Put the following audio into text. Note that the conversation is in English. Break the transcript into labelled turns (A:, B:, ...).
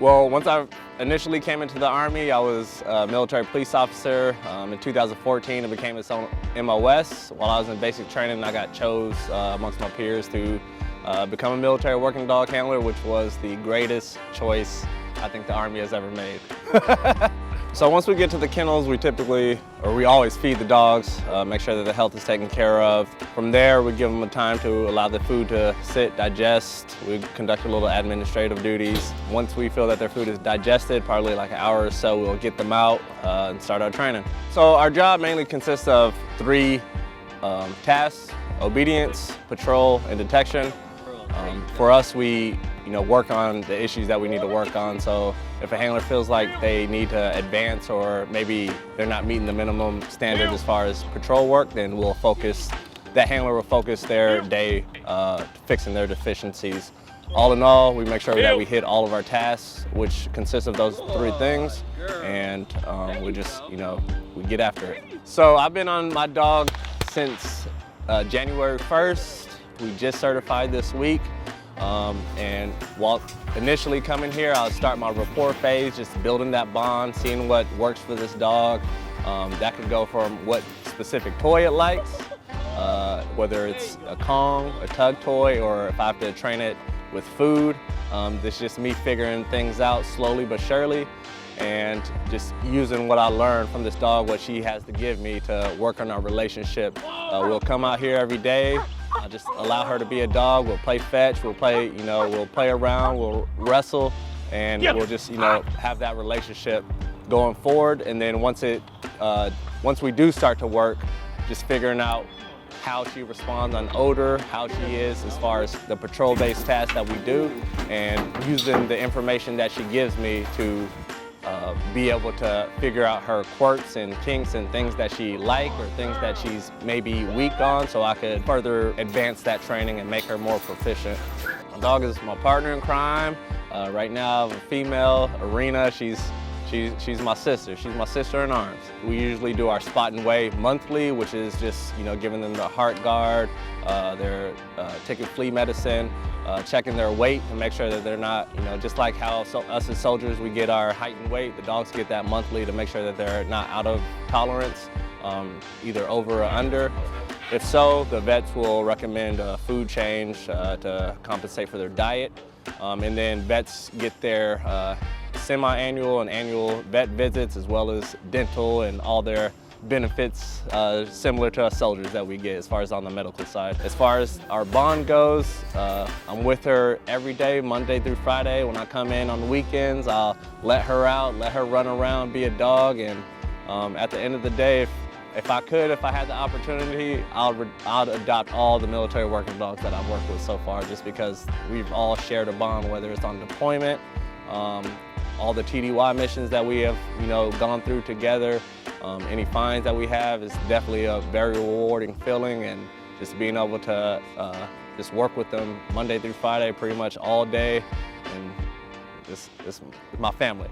A: Well, once I initially came into the Army, I was a military police officer. In 2014, I became its own MOS. While I was in basic training, I got chose amongst my peers to become a military working dog handler, which was the greatest choice I think the Army has ever made. So once we get to the kennels, we always feed the dogs, make sure that the health is taken care of. From there, we give them a time to allow the food to sit, digest. We conduct a little administrative duties. Once we feel that their food is digested, probably like an hour or so, we'll get them out and start our training. So our job mainly consists of 3 tasks: obedience, patrol, and detection. For us, we work on the issues that we need to work on. So if a handler feels like they need to advance, or maybe they're not meeting the minimum standard as far as patrol work, then that handler will focus their day fixing their deficiencies. All in all, we make sure that we hit all of our tasks, which consists of those 3 things, and we just, we get after it. So I've been on my dog since January 1st. We just certified this week. And while initially coming here, I'll start my rapport phase, just building that bond, seeing what works for this dog. That could go from what specific toy it likes, whether it's a Kong, a tug toy, or if I have to train it with food. It's just me figuring things out slowly but surely, and just using what I learned from this dog, what she has to give me to work on our relationship. We'll come out here every day. I'll just allow her to be a dog. We'll play fetch, we'll play around, we'll wrestle, and we'll just, have that relationship going forward. And then once we do start to work, just figuring out how she responds on odor, how she is as far as the patrol-based tasks that we do, and using the information that she gives me to be able to figure out her quirks and kinks and things that she likes or things that she's maybe weak on, so I could further advance that training and make her more proficient. My dog is my partner in crime. Right now I have a female, Arena. She's my sister. She's my sister in arms. We usually do our spot and weigh monthly, which is just, giving them the heart guard, their tick and flea medicine, checking their weight to make sure that they're not, just like how us as soldiers, we get our height and weight, the dogs get that monthly to make sure that they're not out of tolerance, either over or under. If so, the vets will recommend a food change to compensate for their diet. And then vets get their semi-annual and annual vet visits, as well as dental and all their benefits similar to us soldiers that we get as far as on the medical side. As far as our bond goes, I'm with her every day, Monday through Friday. When I come in on the weekends, I'll let her out, let her run around, be a dog, and at the end of the day, if I had the opportunity, I'd adopt all the military working dogs that I've worked with so far, just because we've all shared a bond, whether it's on deployment, all the TDY missions that we have, gone through together. Any finds that we have is definitely a very rewarding feeling, and just being able to just work with them Monday through Friday pretty much all day, and this is my family.